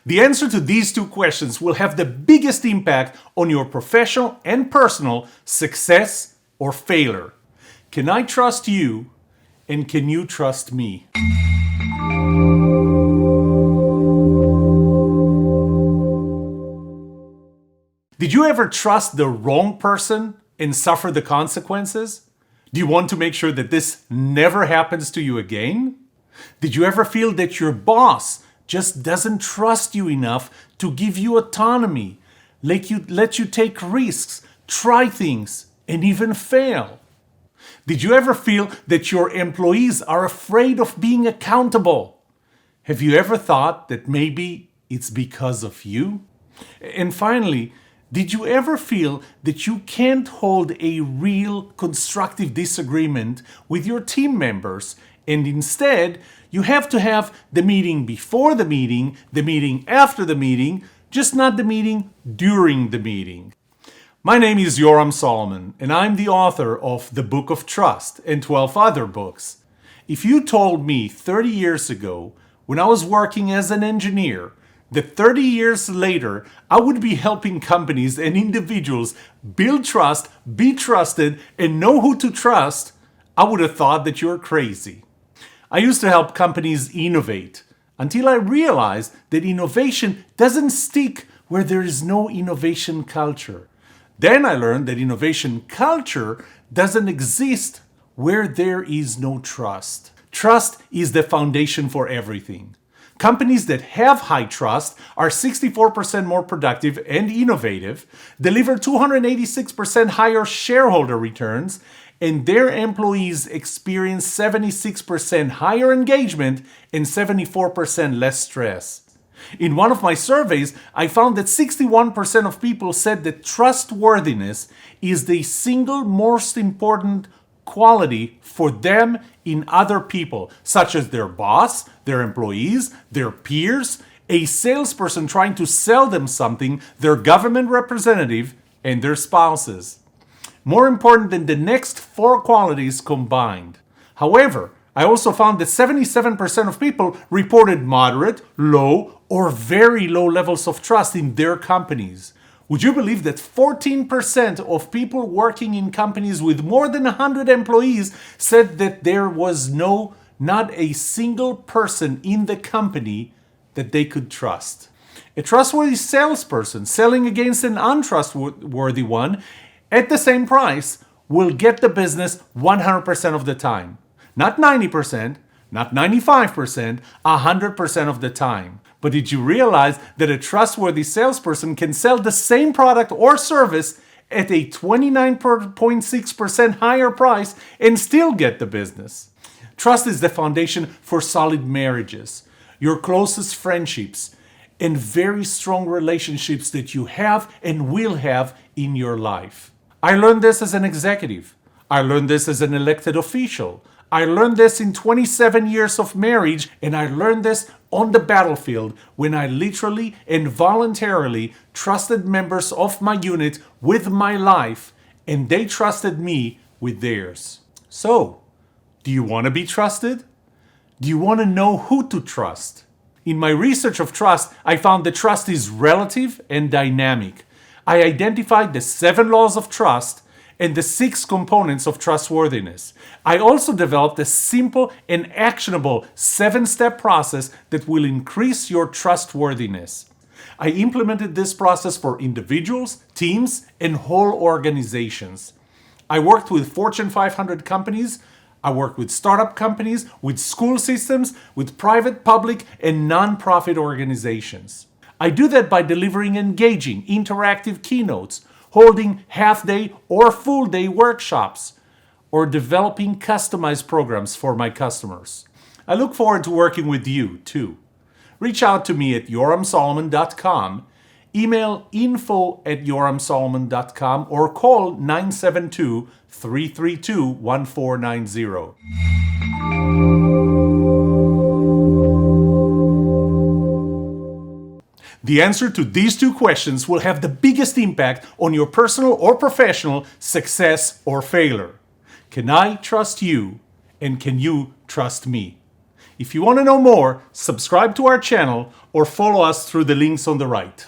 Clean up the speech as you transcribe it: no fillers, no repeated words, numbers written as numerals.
The answer to these two questions will have the biggest impact on your professional and personal success or failure. Can I trust you, and can you trust me? Did you ever trust the wrong person and suffer the consequences? Do you want to make sure that this never happens to you again? Did you ever feel that your boss just doesn't trust you enough to give you autonomy, let you take risks, try things, and even fail? Did you ever feel that your employees are afraid of being accountable? Have you ever thought that maybe it's because of you? And finally, did you ever feel that you can't hold a real constructive disagreement with your team members, and instead you have to have the meeting before the meeting after the meeting, just not the meeting during the meeting? My name is Yoram Solomon, and I'm the author of The Book of Trust and 12 other books. If you told me 30 years ago, when I was working as an engineer, that 30 years later I would be helping companies and individuals build trust, be trusted, and know who to trust, I would have thought that you're crazy. I used to help companies innovate until I realized that innovation doesn't stick where there is no innovation culture. Then I learned that innovation culture doesn't exist where there is no trust. Trust is the foundation for everything. Companies that have high trust are 64% more productive and innovative, deliver 286% higher shareholder returns, and their employees experience 76% higher engagement and 74% less stress. In one of my surveys, I found that 61% of people said that trustworthiness is the single most important quality for them in other people, such as their boss, their employees, their peers, a salesperson trying to sell them something, their government representative, and their spouses. More important than the next four qualities combined. However, I also found that 77% of people reported moderate, low, or very low levels of trust in their companies. Would you believe that 14% of people working in companies with more than 100 employees said that there was not a single person in the company that they could trust? A trustworthy salesperson selling against an untrustworthy one at the same price will get the business 100% of the time. Not 90%, not 95%, 100% of the time. But did you realize that a trustworthy salesperson can sell the same product or service at a 29.6% higher price and still get the business? Trust is the foundation for solid marriages, your closest friendships, and very strong relationships that you have and will have in your life. I learned this as an executive. I learned this as an elected official. I learned this in 27 years of marriage, and I learned this on the battlefield when I literally and voluntarily trusted members of my unit with my life, and they trusted me with theirs. So, do you want to be trusted? Do you want to know who to trust? In my research of trust, I found that trust is relative and dynamic. I identified the 7 laws of trust and the 6 components of trustworthiness. I also developed a simple and actionable 7-step process that will increase your trustworthiness. I implemented this process for individuals, teams, and whole organizations. I worked with Fortune 500 companies. I worked with startup companies, with school systems, with private, public, and nonprofit organizations. I do that by delivering engaging, interactive keynotes, holding half-day or full-day workshops, or developing customized programs for my customers. I look forward to working with you, too. Reach out to me at yoramsolomon.com, email info@yoramsolomon.com, or call 972-332-1490. The answer to these 2 questions will have the biggest impact on your personal or professional success or failure. Can I trust you, and can you trust me? If you want to know more, subscribe to our channel or follow us through the links on the right.